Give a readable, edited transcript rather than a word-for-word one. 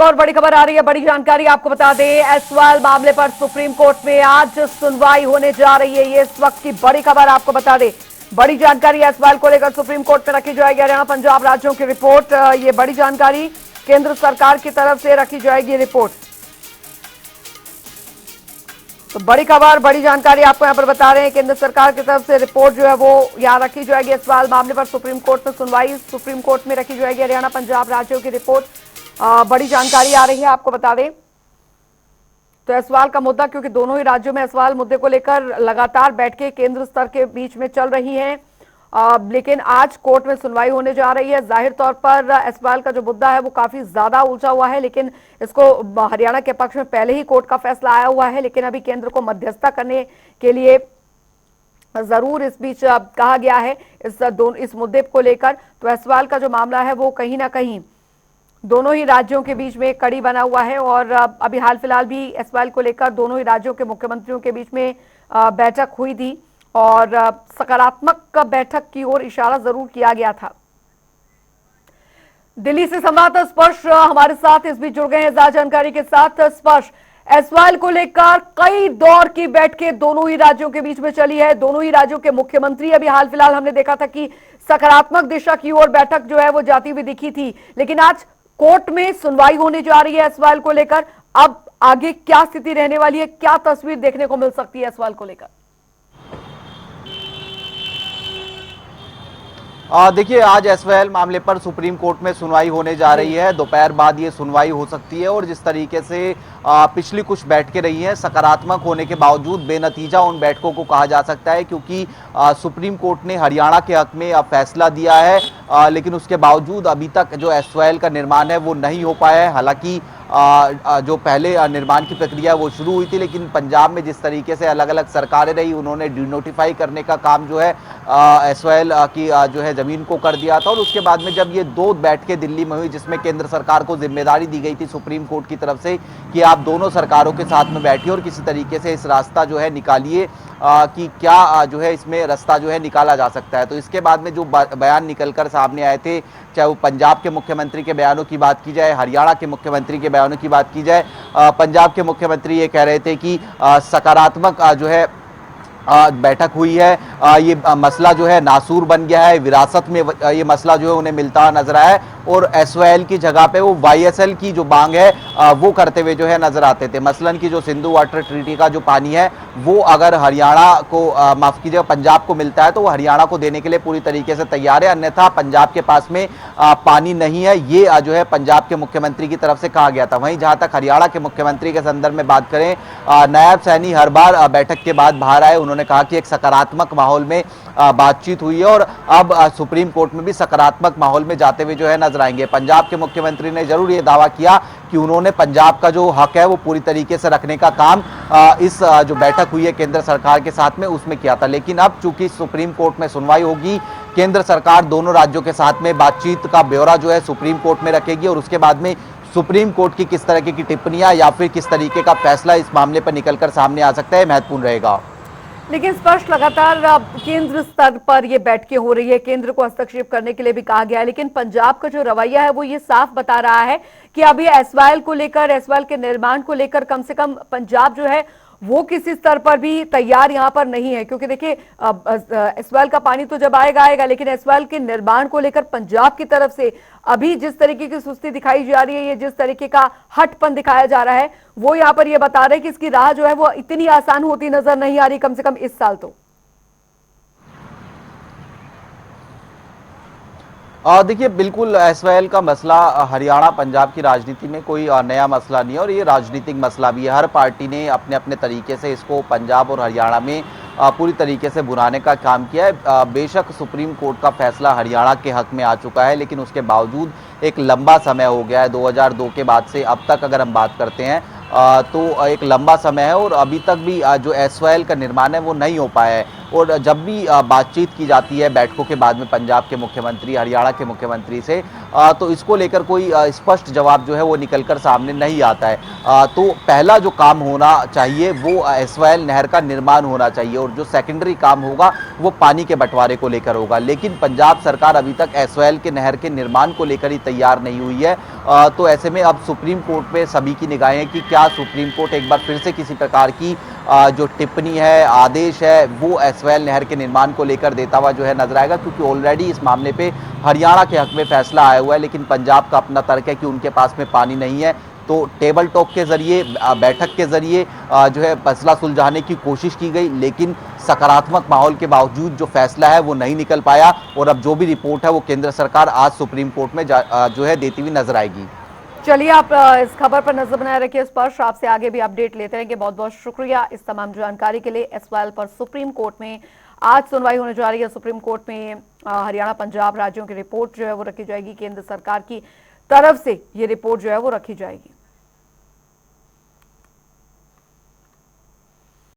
और बड़ी खबर आ रही है, बड़ी जानकारी आपको बता दें, एसवाल मामले पर सुप्रीम कोर्ट में आज सुनवाई होने जा रही है। ये इस वक्त की बड़ी खबर आपको बता दें, बड़ी जानकारी एसवाल को लेकर सुप्रीम कोर्ट में रखी जाएगी हरियाणा पंजाब राज्यों की रिपोर्ट। ये बड़ी जानकारी केंद्र सरकार की तरफ से रखी जाएगी रिपोर्ट। तो बड़ी खबर, बड़ी जानकारी आपको यहां पर बता रहे हैं, केंद्र सरकार की तरफ से रिपोर्ट जो है वो यहां रखी जाएगी। एसवाल मामले पर सुप्रीम कोर्ट में सुनवाई, सुप्रीम कोर्ट में रखी जाएगी हरियाणा पंजाब राज्यों की रिपोर्ट। बड़ी जानकारी आ रही है आपको बता दें। तो एसवाल का मुद्दा, क्योंकि दोनों ही राज्यों में एसवाल मुद्दे को लेकर लगातार बैठकें केंद्र स्तर के बीच में चल रही हैं, लेकिन आज कोर्ट में सुनवाई होने जा रही है। जाहिर तौर पर एसवाल का जो मुद्दा है वो काफी ज्यादा उलझा हुआ है, लेकिन इसको हरियाणा के पक्ष में पहले ही कोर्ट का फैसला आया हुआ है, लेकिन अभी केंद्र को मध्यस्थता करने के लिए जरूर इस बीच कहा गया है इस मुद्दे को लेकर। तो एसवाल का जो मामला है वो कहीं ना कहीं दोनों ही राज्यों के बीच में कड़ी बना हुआ है, और अभी हाल फिलहाल भी एसवाल को लेकर दोनों ही राज्यों के मुख्यमंत्रियों के बीच में बैठक हुई थी, और सकारात्मक बैठक की ओर इशारा जरूर किया गया था। दिल्ली से संवाददाता स्पर्श हमारे साथ इस बीच जुड़ गए हैं ज्यादा जानकारी के साथ। स्पर्श, एसवाल को लेकर कई दौर की बैठकें दोनों ही राज्यों के बीच में चली है, दोनों ही राज्यों के मुख्यमंत्री अभी हाल फिलहाल हमने देखा था कि सकारात्मक दिशा की ओर बैठक जो है वो जाती हुई दिखी थी, लेकिन आज कोर्ट में सुनवाई होने जा रही है एसवाल को लेकर। अब आगे क्या स्थिति रहने वाली है, क्या तस्वीर देखने को मिल सकती है एसवाल को लेकर? देखिए, आज एसवाल मामले पर सुप्रीम कोर्ट में सुनवाई होने जा रही है। दोपहर बाद ये सुनवाई हो सकती है, और जिस तरीके से पिछली कुछ बैठकें रही हैं, सकारात्मक होने के बावजूद बेनतीजा उन बैठकों को कहा जा सकता है, क्योंकि सुप्रीम कोर्ट ने हरियाणा के हक में अब फैसला दिया है, लेकिन उसके बावजूद अभी तक जो एसवाल का निर्माण है वो नहीं हो पाया है। हालांकि जो पहले निर्माण की प्रक्रिया वो शुरू हुई थी, लेकिन पंजाब में जिस तरीके से अलग अलग सरकारें रही, उन्होंने डिनोटिफाई करने का काम जो है एसवाल की जो है जमीन को कर दिया था। और उसके बाद में जब ये दो बैठकें दिल्ली में हुई, जिसमें केंद्र सरकार को जिम्मेदारी दी गई थी सुप्रीम कोर्ट की तरफ से कि आप दोनों सरकारों के साथ में बैठिए और किसी तरीके से इस रास्ता जो है निकालिए कि क्या जो है इसमें रास्ता जो है निकाला जा सकता है। तो इसके बाद में जो बयान निकलकर सामने आए थे, चाहे वो पंजाब के मुख्यमंत्री के बयानों की बात की जाए, हरियाणा के मुख्यमंत्री के बयानों की बात की जाए, पंजाब के मुख्यमंत्री ये कह रहे थे कि सकारात्मक जो है बैठक हुई है। ये मसला जो है नासूर बन गया है, विरासत में ये मसला जो है उन्हें मिलता नजर आया है, और एसवाल की जगह पे वो वाईएसएल की जो मांग है वो करते हुए जो है नजर आते थे। मसलन की जो सिंधु वाटर ट्रीटी का जो पानी है वो अगर हरियाणा को माफ कीजिएगा पंजाब को मिलता है, तो वो हरियाणा को देने के लिए पूरी तरीके से तैयार है, अन्यथा पंजाब के पास में पानी नहीं है, ये जो है पंजाब के मुख्यमंत्री की तरफ से कहा गया था। वहीं जहां तक हरियाणा के मुख्यमंत्री के संदर्भ में बात करें, नायब सैनी हर बार बैठक के बाद बाहर आए, उन्होंने कहा कि एक सकारात्मक माहौल में बातचीत हुई है, और अब सुप्रीम कोर्ट में भी सकारात्मक माहौल में जाते हुए जो है नजर आएंगे। पंजाब के मुख्यमंत्री ने जरूर ये दावा किया कि उन्होंने पंजाब का जो हक है वो पूरी तरीके से रखने का काम इस जो बैठक हुई है केंद्र सरकार के साथ में उसमें किया था। लेकिन अब चूंकि सुप्रीम कोर्ट में सुनवाई होगी, केंद्र सरकार दोनों राज्यों के साथ में बातचीत का ब्यौरा जो है सुप्रीम कोर्ट में रखेगी, और उसके बाद में सुप्रीम कोर्ट की किस तरह की टिप्पणियां या फिर किस तरीके का फैसला इस मामले पर निकलकर सामने आ सकता है, महत्वपूर्ण रहेगा। लेकिन स्पष्ट लगातार केंद्र स्तर पर ये बैठकें हो रही है, केंद्र को हस्तक्षेप करने के लिए भी कहा गया है, लेकिन पंजाब का जो रवैया है वो ये साफ बता रहा है कि अभी एसवाल को लेकर, एसवाल के निर्माण को लेकर कम से कम पंजाब जो है वो किसी स्तर पर भी तैयार यहां पर नहीं है। क्योंकि देखिए एसवाल का पानी तो जब आएगा आएगा, लेकिन एसवाल के निर्माण को लेकर पंजाब की तरफ से अभी जिस तरीके की सुस्ती दिखाई जा रही है, ये जिस तरीके का हटपन दिखाया जा रहा है, वो यहां पर ये बता रहे हैं कि इसकी राह जो है वो इतनी आसान होती नजर नहीं आ रही, कम से कम इस साल तो। देखिए, बिल्कुल एसवाल का मसला हरियाणा पंजाब की राजनीति में कोई नया मसला नहीं है, और ये राजनीतिक मसला भी है। हर पार्टी ने अपने अपने तरीके से इसको पंजाब और हरियाणा में पूरी तरीके से बुराने का काम किया है। बेशक सुप्रीम कोर्ट का फैसला हरियाणा के हक में आ चुका है, लेकिन उसके बावजूद एक लंबा समय हो गया है, 2002 के बाद से अब तक अगर हम बात करते हैं तो एक लंबा समय है, और अभी तक भी जो एसवाल का निर्माण है वो नहीं हो पाया है। और जब भी बातचीत की जाती है बैठकों के बाद में पंजाब के मुख्यमंत्री, हरियाणा के मुख्यमंत्री से, तो इसको लेकर कोई स्पष्ट जवाब जो है वो निकलकर सामने नहीं आता है। तो पहला जो काम होना चाहिए वो एसवाएल नहर का निर्माण होना चाहिए, और जो सेकेंडरी काम होगा वो पानी के बंटवारे को लेकर होगा। लेकिन पंजाब सरकार अभी तक एसवाएल के नहर के निर्माण को लेकर ही तैयार नहीं हुई है। तो ऐसे में अब सुप्रीम कोर्ट में सभी की निगाहें हैं कि क्या सुप्रीम कोर्ट एक बार फिर से किसी प्रकार की जो टिप्पणी है, आदेश है, वो एसवाएल नहर के निर्माण को लेकर देता हुआ जो है नजर आएगा, क्योंकि ऑलरेडी इस मामले पे हरियाणा के हक में फैसला आया हुआ है। लेकिन पंजाब का अपना तर्क है कि उनके पास में पानी नहीं है। तो टेबल टॉक के जरिए, बैठक के जरिए जो है मसला सुलझाने की कोशिश की गई, लेकिन सकारात्मक माहौल के बावजूद जो फैसला है वो नहीं निकल पाया। और अब जो भी रिपोर्ट है वो केंद्र सरकार आज सुप्रीम कोर्ट में जो है देती हुई नजर आएगी। चलिए, आप इस खबर पर नजर बनाए रखिए स्पर्श, आपसे आगे भी अपडेट लेते रहेंगे। बहुत बहुत शुक्रिया इस तमाम जानकारी के लिए। एसवाएल पर सुप्रीम कोर्ट में आज सुनवाई होने जा रही है। सुप्रीम कोर्ट में हरियाणा पंजाब राज्यों की रिपोर्ट जो है वो रखी जाएगी। केंद्र सरकार की तरफ से ये रिपोर्ट जो है वो रखी जाएगी।